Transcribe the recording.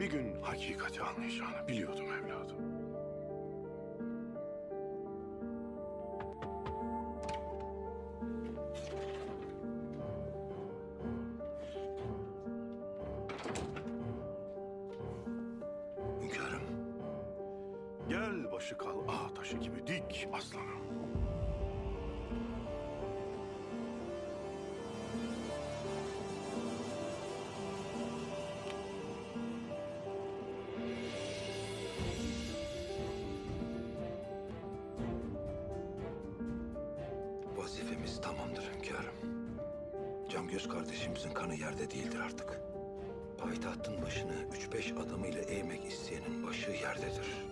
Bir gün hakikati anlayacağını biliyordum evladım. Hünkârım. Gel başı kal ağ taşı gibi dik aslanım. Vazifemiz tamamdır hünkârım. Camgöz kardeşimizin kanı yerde değildir artık. Payitahtın başını 3-5 adamıyla eğmek isteyenin başı yerdedir.